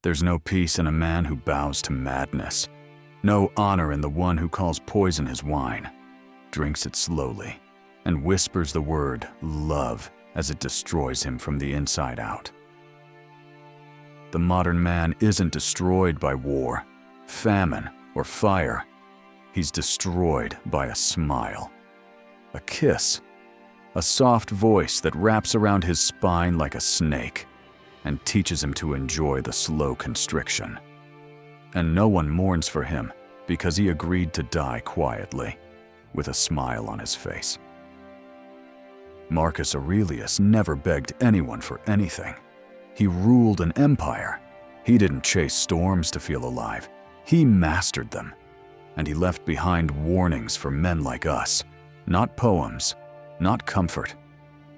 There's no peace in a man who bows to madness, no honor in the one who calls poison his wine, drinks it slowly, and whispers the word love as it destroys him from the inside out. The modern man isn't destroyed by war, famine, or fire. He's destroyed by a smile, a kiss, a soft voice that wraps around his spine like a snake and teaches him to enjoy the slow constriction. And no one mourns for him because he agreed to die quietly, with a smile on his face. Marcus Aurelius never begged anyone for anything. He ruled an empire. He didn't chase storms to feel alive. He mastered them. And he left behind warnings for men like us. Not poems, not comfort,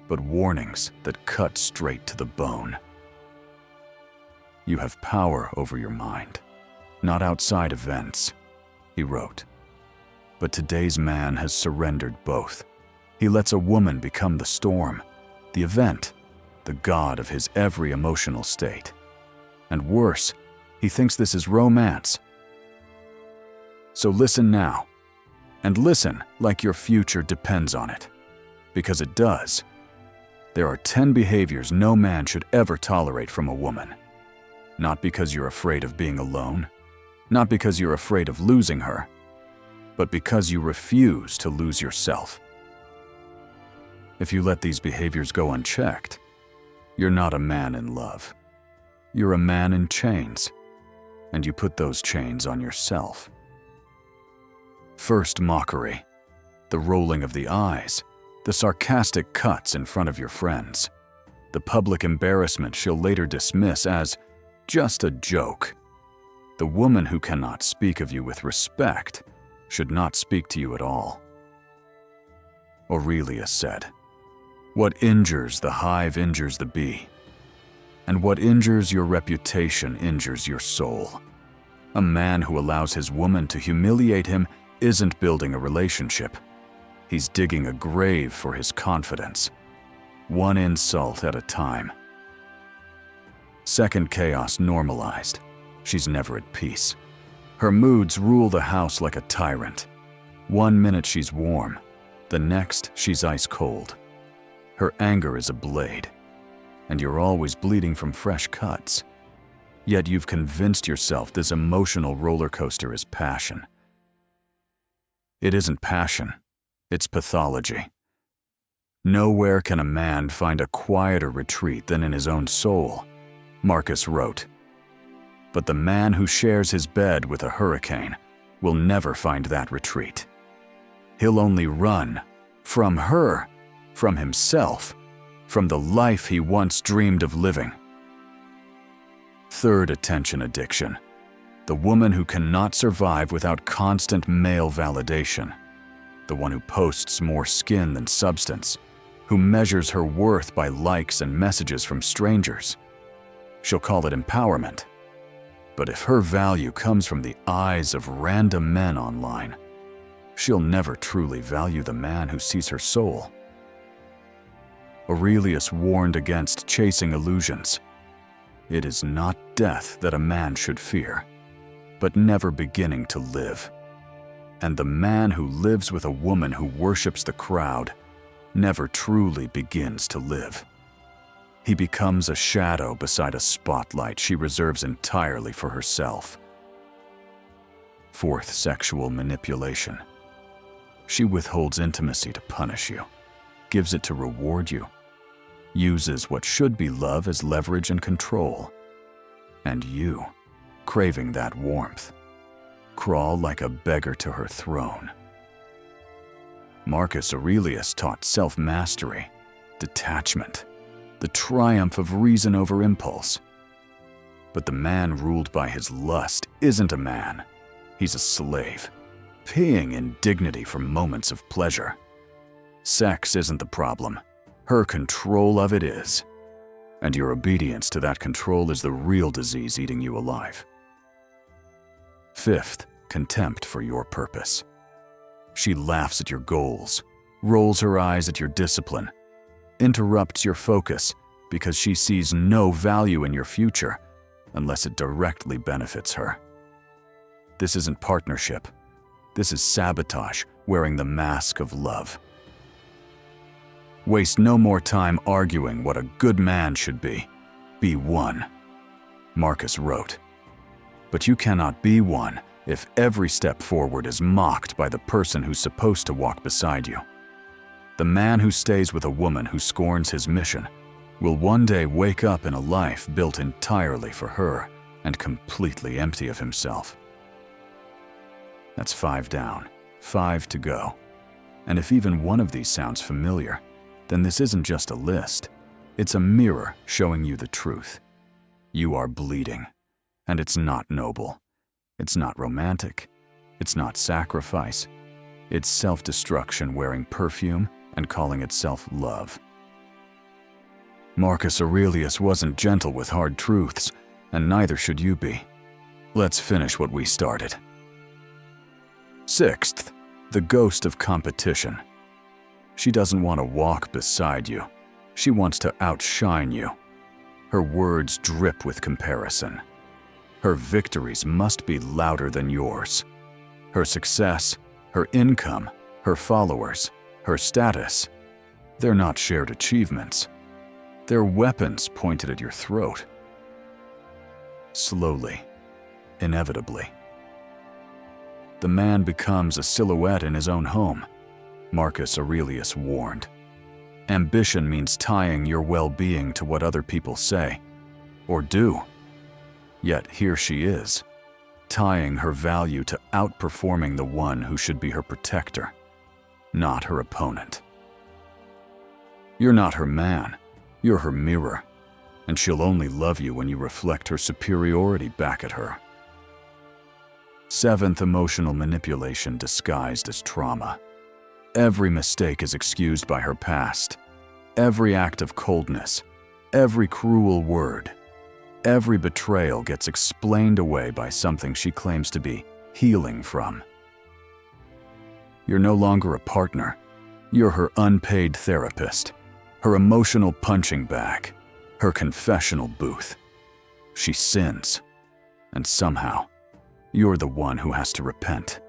but warnings that cut straight to the bone. You have power over your mind, not outside events, he wrote. But today's man has surrendered both. He lets a woman become the storm, the event, the god of his every emotional state. And worse, he thinks this is romance. So listen now, and listen like your future depends on it, because it does. There are 10 behaviors no man should ever tolerate from a woman. Not because you're afraid of being alone, not because you're afraid of losing her, but because you refuse to lose yourself. If you let these behaviors go unchecked, you're not a man in love. You're a man in chains, and you put those chains on yourself. First, mockery, the rolling of the eyes, the sarcastic cuts in front of your friends, the public embarrassment she'll later dismiss as just a joke. The woman who cannot speak of you with respect should not speak to you at all. Aurelius said, "What injures the hive injures the bee, and what injures your reputation injures your soul." A man who allows his woman to humiliate him isn't building a relationship. He's digging a grave for his confidence, one insult at a time. Second, chaos normalized. She's never at peace. Her moods rule the house like a tyrant. One minute she's warm, the next she's ice cold. Her anger is a blade, and you're always bleeding from fresh cuts. Yet you've convinced yourself this emotional roller coaster is passion. It isn't passion, it's pathology. Nowhere can a man find a quieter retreat than in his own soul, Marcus wrote. But the man who shares his bed with a hurricane will never find that retreat. He'll only run from her, from himself, from the life he once dreamed of living. Third, attention addiction. The woman who cannot survive without constant male validation. The one who posts more skin than substance, who measures her worth by likes and messages from strangers. She'll call it empowerment. But if her value comes from the eyes of random men online, she'll never truly value the man who sees her soul. Aurelius warned against chasing illusions. It is not death that a man should fear, but never beginning to live. And the man who lives with a woman who worships the crowd never truly begins to live. He becomes a shadow beside a spotlight she reserves entirely for herself. Fourth, sexual manipulation. She withholds intimacy to punish you, gives it to reward you, uses what should be love as leverage and control. And you, craving that warmth, crawl like a beggar to her throne. Marcus Aurelius taught self-mastery, detachment, the triumph of reason over impulse. But the man ruled by his lust isn't a man. He's a slave, paying in dignity for moments of pleasure. Sex isn't the problem. Her control of it is. And your obedience to that control is the real disease eating you alive. Fifth, contempt for your purpose. She laughs at your goals, rolls her eyes at your discipline, interrupts your focus because she sees no value in your future, unless it directly benefits her. This isn't partnership. This is sabotage wearing the mask of love. Waste no more time arguing what a good man should be. Be one, Marcus wrote. But you cannot be one if every step forward is mocked by the person who's supposed to walk beside you. The man who stays with a woman who scorns his mission will one day wake up in a life built entirely for her and completely empty of himself. That's 5 down, 5 to go. And if even one of these sounds familiar, then this isn't just a list. It's a mirror showing you the truth. You are bleeding, and it's not noble. It's not romantic. It's not sacrifice. It's self-destruction wearing perfume and calling itself love. Marcus Aurelius wasn't gentle with hard truths, and neither should you be. Let's finish what we started. 6th, the ghost of competition. She doesn't want to walk beside you. She wants to outshine you. Her words drip with comparison. Her victories must be louder than yours. Her success, her income, her followers, her status, they're not shared achievements. They're weapons pointed at your throat. Slowly, inevitably, the man becomes a silhouette in his own home, Marcus Aurelius warned. Ambition means tying your well-being to what other people say or do. Yet here she is, tying her value to outperforming the one who should be her protector, not her opponent. You're not her man, you're her mirror, and she'll only love you when you reflect her superiority back at her. 7th, emotional manipulation disguised as trauma. Every mistake is excused by her past. Every act of coldness, every cruel word, every betrayal gets explained away by something she claims to be healing from. You're no longer a partner. You're her unpaid therapist, her emotional punching bag, her confessional booth. She sins, and somehow, you're the one who has to repent.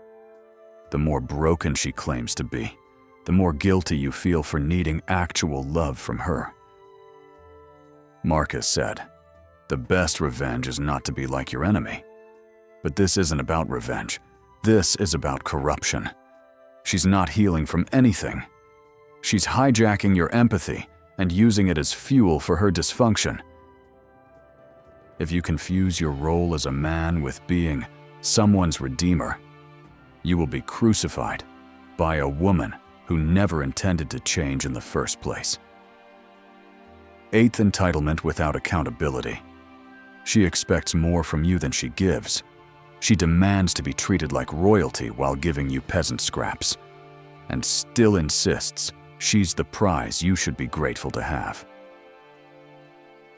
The more broken she claims to be, the more guilty you feel for needing actual love from her. Marcus said, "The best revenge is not to be like your enemy." But this isn't about revenge. This is about corruption. She's not healing from anything. She's hijacking your empathy and using it as fuel for her dysfunction. If you confuse your role as a man with being someone's redeemer, you will be crucified by a woman who never intended to change in the first place. 8th, entitlement without accountability. She expects more from you than she gives. She demands to be treated like royalty while giving you peasant scraps, and still insists she's the prize you should be grateful to have.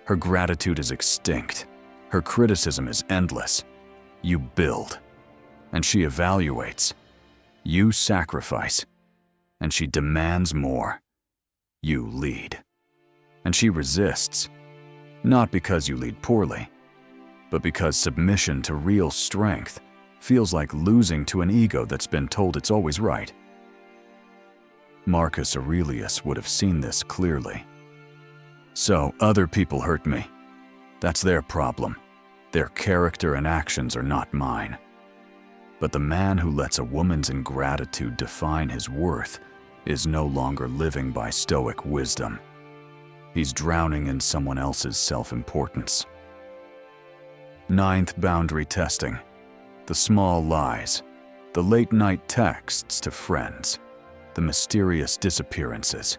Her gratitude is extinct. Her criticism is endless. You build, and she evaluates. You sacrifice, and she demands more. You lead, and she resists, not because you lead poorly, but because submission to real strength feels like losing to an ego that's been told it's always right. Marcus Aurelius would have seen this clearly. So, other people hurt me. That's their problem. Their character and actions are not mine. But the man who lets a woman's ingratitude define his worth is no longer living by stoic wisdom. He's drowning in someone else's self-importance. 9th, boundary testing. The small lies, the late-night texts to friends, the mysterious disappearances,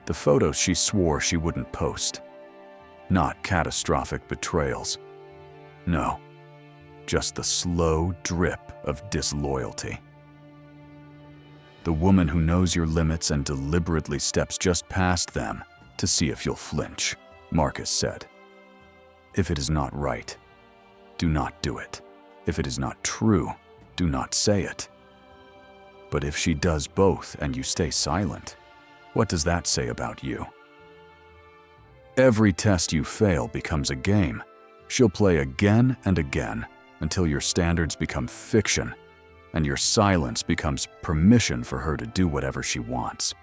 the photos she swore she wouldn't post. Not catastrophic betrayals. No, just the slow drip of disloyalty. The woman who knows your limits and deliberately steps just past them to see if you'll flinch, Marcus said. If it is not right, do not do it. If it is not true, do not say it. But if she does both and you stay silent, what does that say about you? Every test you fail becomes a game, She'll play again and again until your standards become fiction and your silence becomes permission for her to do whatever she wants.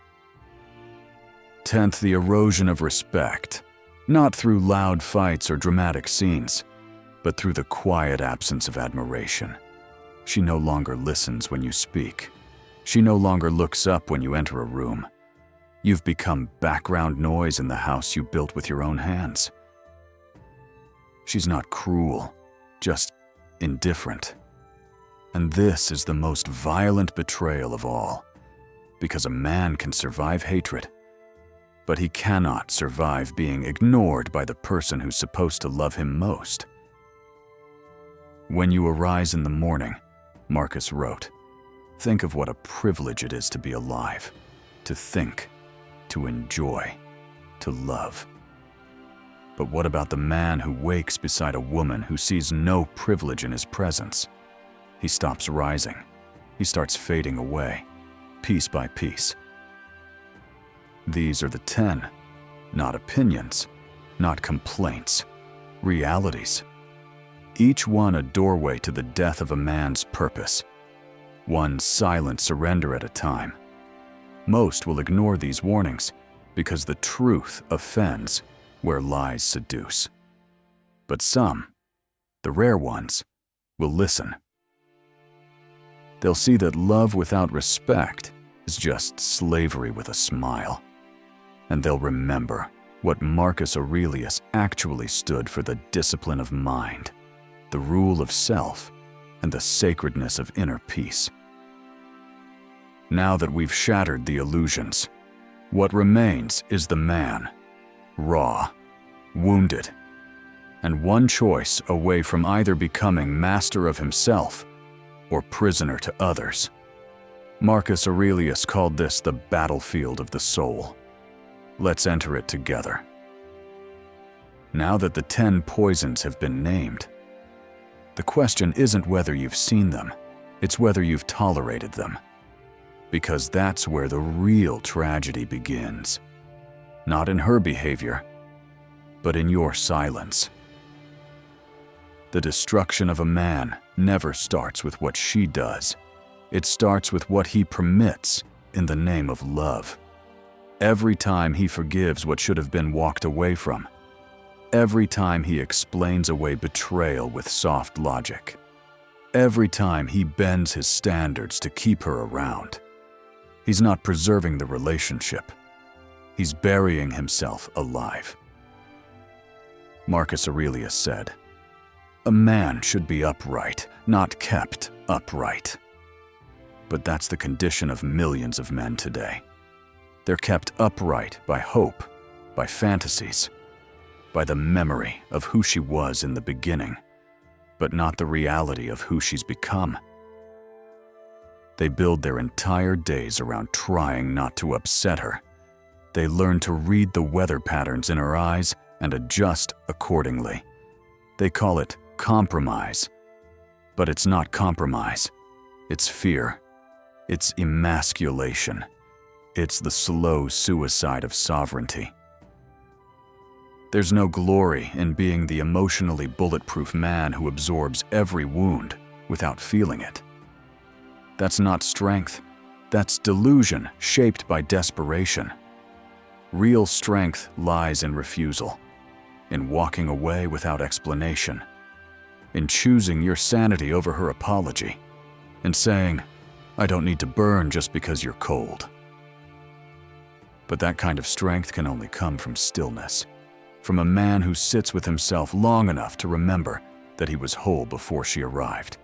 10th, the erosion of respect, not through loud fights or dramatic scenes, but through the quiet absence of admiration. She no longer listens when you speak. She no longer looks up when you enter a room. You've become background noise in the house you built with your own hands. She's not cruel, just indifferent. And this is the most violent betrayal of all, because a man can survive hatred, but he cannot survive being ignored by the person who's supposed to love him most. When you arise in the morning, Marcus wrote, think of what a privilege it is to be alive, to think, to enjoy, to love. But what about the man who wakes beside a woman who sees no privilege in his presence? He stops rising. He starts fading away, piece by piece. These are the 10, not opinions, not complaints, realities. Each one a doorway to the death of a man's purpose, one silent surrender at a time. Most will ignore these warnings because the truth offends where lies seduce. But some, the rare ones, will listen. They'll see that love without respect is just slavery with a smile. And they'll remember what Marcus Aurelius actually stood for: the discipline of mind, the rule of self, and the sacredness of inner peace. Now that we've shattered the illusions, what remains is the man, raw, wounded, and one choice away from either becoming master of himself or prisoner to others. Marcus Aurelius called this the battlefield of the soul. Let's enter it together. Now that the 10 poisons have been named, the question isn't whether you've seen them, it's whether you've tolerated them. Because that's where the real tragedy begins. Not in her behavior, but in your silence. The destruction of a man never starts with what she does. It starts with what he permits in the name of love. Every time he forgives what should have been walked away from. Every time he explains away betrayal with soft logic. Every time he bends his standards to keep her around. He's not preserving the relationship. He's burying himself alive. Marcus Aurelius said, "A man should be upright, not kept upright." But that's the condition of millions of men today. They're kept upright by hope, by fantasies, by the memory of who she was in the beginning, but not the reality of who she's become. They build their entire days around trying not to upset her. They learn to read the weather patterns in her eyes and adjust accordingly. They call it compromise, but it's not compromise. It's fear. It's emasculation. It's the slow suicide of sovereignty. There's no glory in being the emotionally bulletproof man who absorbs every wound without feeling it. That's not strength. That's delusion shaped by desperation. Real strength lies in refusal, in walking away without explanation, in choosing your sanity over her apology, in saying, "I don't need to burn just because you're cold." But that kind of strength can only come from stillness, from a man who sits with himself long enough to remember that he was whole before she arrived.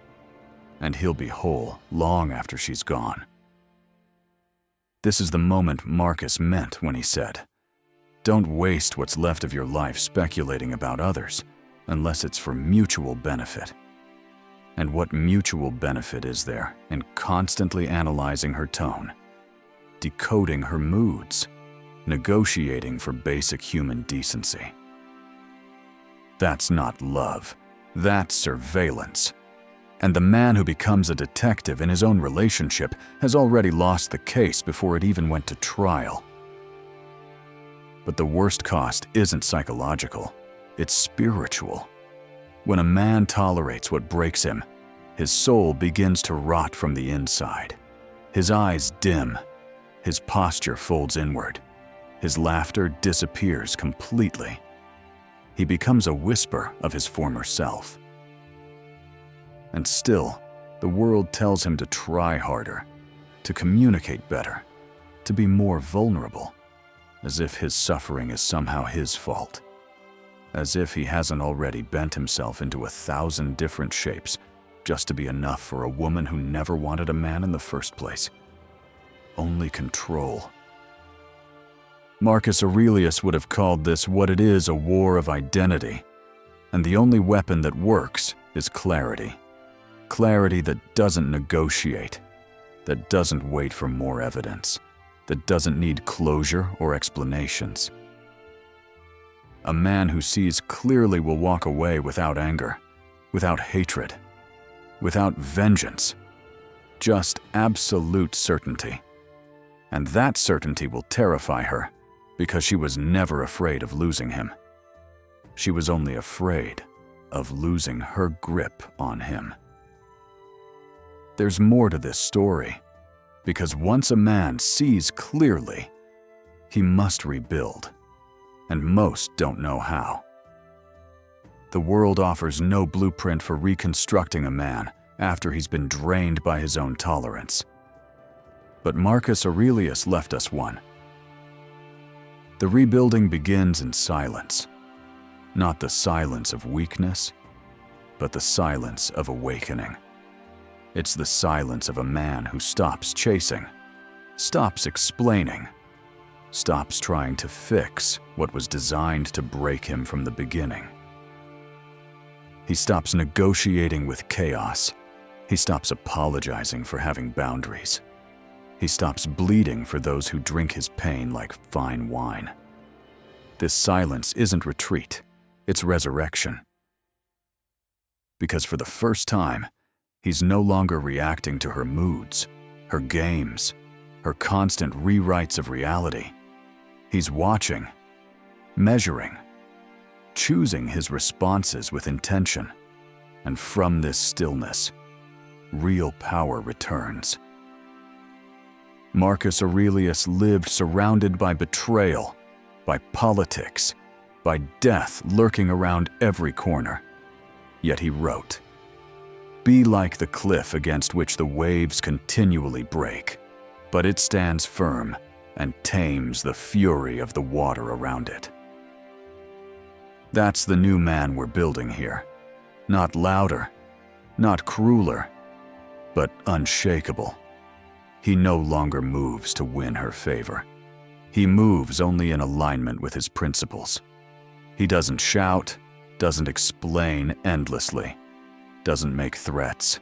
And he'll be whole long after she's gone. This is the moment Marcus meant when he said, "Don't waste what's left of your life speculating about others, unless it's for mutual benefit." And what mutual benefit is there in constantly analyzing her tone, decoding her moods, negotiating for basic human decency? That's not love. That's surveillance. And the man who becomes a detective in his own relationship has already lost the case before it even went to trial. But the worst cost isn't psychological, it's spiritual. When a man tolerates what breaks him, his soul begins to rot from the inside. His eyes dim, his posture folds inward, his laughter disappears completely. He becomes a whisper of his former self. And still, the world tells him to try harder, to communicate better, to be more vulnerable, as if his suffering is somehow his fault, as if he hasn't already bent himself into 1,000 different shapes just to be enough for a woman who never wanted a man in the first place. Only control. Marcus Aurelius would have called this what it is, a war of identity, and the only weapon that works is clarity. Clarity that doesn't negotiate, that doesn't wait for more evidence, that doesn't need closure or explanations. A man who sees clearly will walk away without anger, without hatred, without vengeance, just absolute certainty. And that certainty will terrify her because she was never afraid of losing him. She was only afraid of losing her grip on him. There's more to this story, because once a man sees clearly, he must rebuild, and most don't know how. The world offers no blueprint for reconstructing a man after he's been drained by his own tolerance. But Marcus Aurelius left us one. The rebuilding begins in silence, not the silence of weakness, but the silence of awakening. It's the silence of a man who stops chasing, stops explaining, stops trying to fix what was designed to break him from the beginning. He stops negotiating with chaos. He stops apologizing for having boundaries. He stops bleeding for those who drink his pain like fine wine. This silence isn't retreat, it's resurrection. Because for the first time, he's no longer reacting to her moods, her games, her constant rewrites of reality. He's watching, measuring, choosing his responses with intention. And from this stillness, real power returns. Marcus Aurelius lived surrounded by betrayal, by politics, by death lurking around every corner. Yet he wrote, "Be like the cliff against which the waves continually break, but it stands firm and tames the fury of the water around it." That's the new man we're building here. Not louder, not crueler, but unshakable. He no longer moves to win her favor. He moves only in alignment with his principles. He doesn't shout, doesn't explain endlessly, doesn't make threats.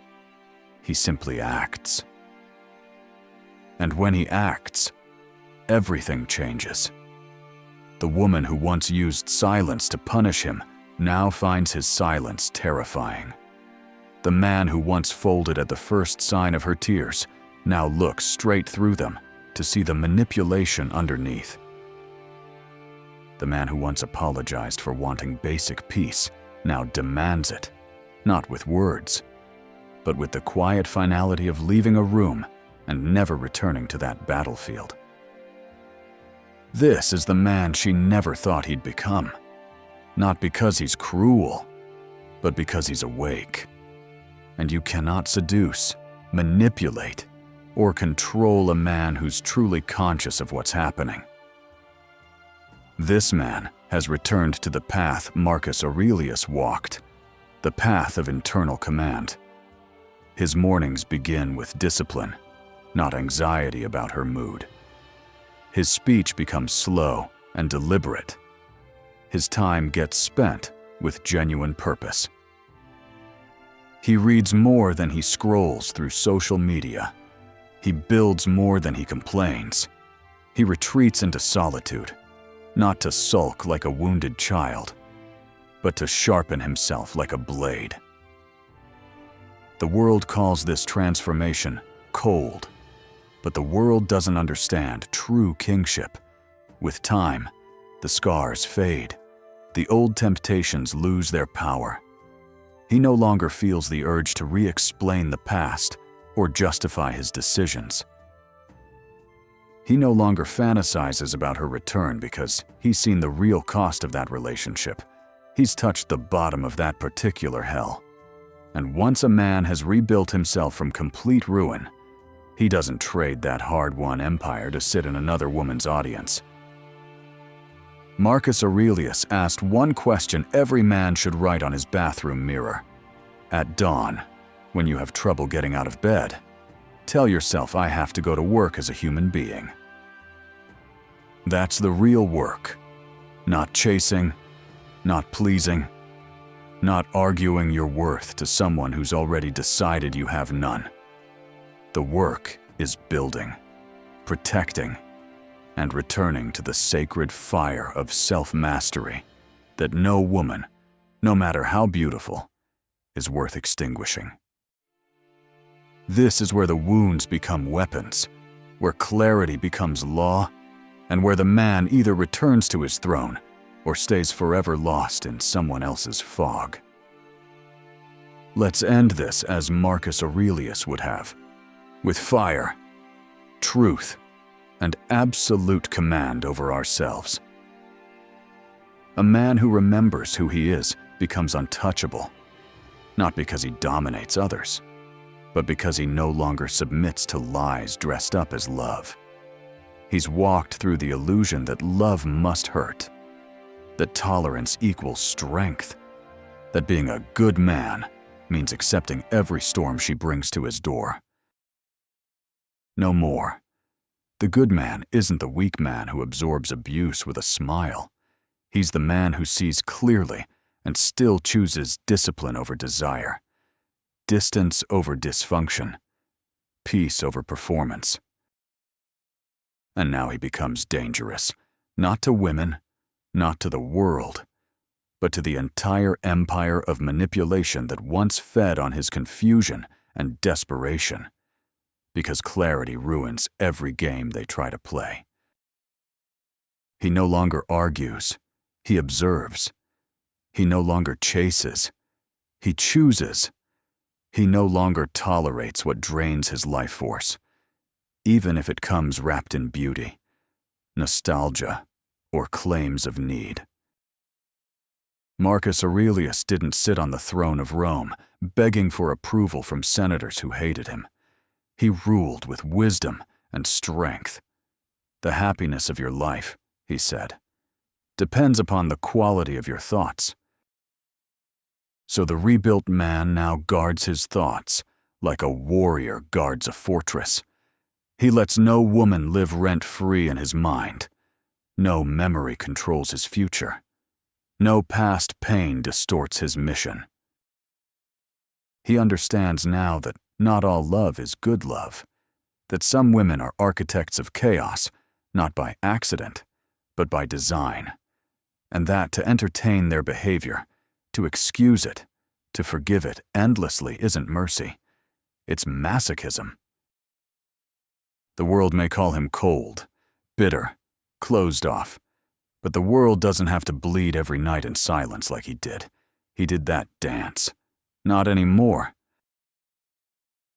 He simply acts. And when he acts, everything changes. The woman who once used silence to punish him now finds his silence terrifying. The man who once folded at the first sign of her tears now looks straight through them to see the manipulation underneath. The man who once apologized for wanting basic peace now demands it, not with words, but with the quiet finality of leaving a room and never returning to that battlefield. This is the man she never thought he'd become. Not because he's cruel, but because he's awake. And you cannot seduce, manipulate, or control a man who's truly conscious of what's happening. This man has returned to the path Marcus Aurelius walked, the path of internal command. His mornings begin with discipline, not anxiety about her mood. His speech becomes slow and deliberate. His time gets spent with genuine purpose. He reads more than he scrolls through social media. He builds more than he complains. He retreats into solitude, not to sulk like a wounded child, but to sharpen himself like a blade. The world calls this transformation cold, but the world doesn't understand true kingship. With time, the scars fade, the old temptations lose their power, He no longer feels the urge to re-explain the past or justify his decisions. He no longer fantasizes about her return because he's seen the real cost of that relationship. He's touched the bottom of that particular hell. And once a man has rebuilt himself from complete ruin, he doesn't trade that hard-won empire to sit in another woman's audience. Marcus Aurelius asked one question every man should write on his bathroom mirror. At dawn, when you have trouble getting out of bed, tell yourself, I have to go to work as a human being. That's the real work. Not chasing, not pleasing, not arguing your worth to someone who's already decided you have none. The work is building, protecting, and returning to the sacred fire of self-mastery that no woman, no matter how beautiful, is worth extinguishing. This is where the wounds become weapons, where clarity becomes law, and where the man either returns to his throne or stays forever lost in someone else's fog. Let's end this as Marcus Aurelius would have, with fire, truth, and absolute command over ourselves. A man who remembers who he is becomes untouchable, not because he dominates others, but because he no longer submits to lies dressed up as love. He's walked through the illusion that love must hurt, that tolerance equals strength, that being a good man means accepting every storm she brings to his door. No more. The good man isn't the weak man who absorbs abuse with a smile. He's the man who sees clearly and still chooses discipline over desire, distance over dysfunction, peace over performance. And now he becomes dangerous, not to women, not to the world, but to the entire empire of manipulation that once fed on his confusion and desperation, because clarity ruins every game they try to play. He no longer argues, he observes. He no longer chases, he chooses. He no longer tolerates what drains his life force, even if it comes wrapped in beauty, nostalgia, or claims of need. Marcus Aurelius didn't sit on the throne of Rome, begging for approval from senators who hated him. He ruled with wisdom and strength. The happiness of your life, he said, depends upon the quality of your thoughts. So the rebuilt man now guards his thoughts like a warrior guards a fortress. He lets no woman live rent-free in his mind. No memory controls his future. No past pain distorts his mission. He understands now that not all love is good love, that some women are architects of chaos, not by accident, but by design, and that to entertain their behavior, to excuse it, to forgive it endlessly isn't mercy. It's masochism. The world may call him cold, bitter, closed off, but the world doesn't have to bleed every night in silence like he did. He did that dance. Not anymore.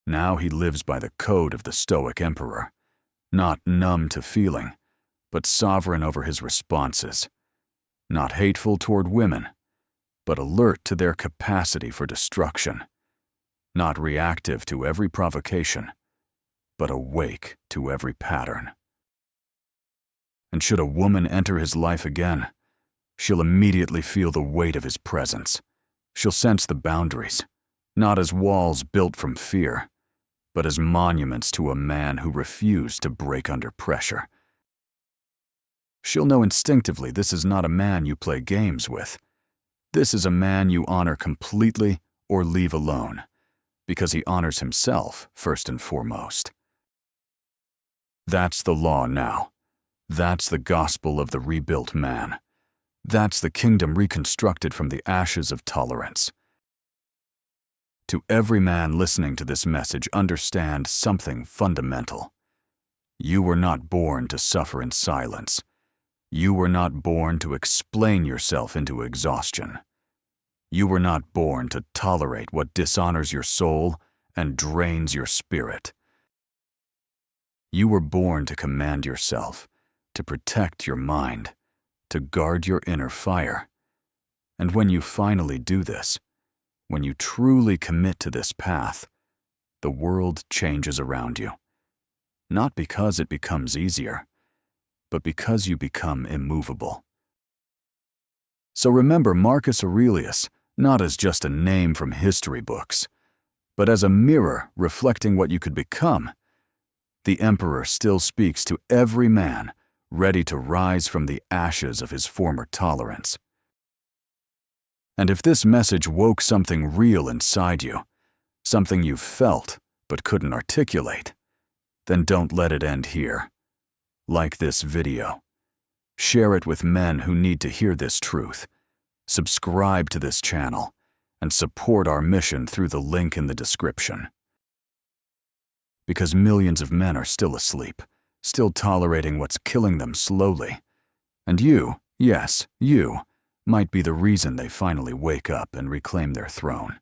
Now he lives by the code of the Stoic emperor, not numb to feeling, but sovereign over his responses, not hateful toward women, but alert to their capacity for destruction, not reactive to every provocation, but awake to every pattern. And should a woman enter his life again, she'll immediately feel the weight of his presence. She'll sense the boundaries, not as walls built from fear, but as monuments to a man who refused to break under pressure. She'll know instinctively this is not a man you play games with. This is a man you honor completely or leave alone, because he honors himself first and foremost. That's the law now. That's the gospel of the rebuilt man. That's the kingdom reconstructed from the ashes of tolerance. To every man listening to this message, understand something fundamental. You were not born to suffer in silence. You were not born to explain yourself into exhaustion. You were not born to tolerate what dishonors your soul and drains your spirit. You were born to command yourself, to protect your mind, to guard your inner fire. And when you finally do this, when you truly commit to this path, the world changes around you. Not because it becomes easier, but because you become immovable. So remember Marcus Aurelius not as just a name from history books, but as a mirror reflecting what you could become. The emperor still speaks to every man ready to rise from the ashes of his former tolerance. And if this message woke something real inside you, something you felt but couldn't articulate, then don't let it end here. Like this video. Share it with men who need to hear this truth. Subscribe to this channel and support our mission through the link in the description. Because millions of men are still asleep, still tolerating what's killing them slowly. And you, yes, you, might be the reason they finally wake up and reclaim their throne.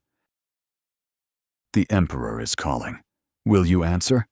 The Emperor is calling. Will you answer?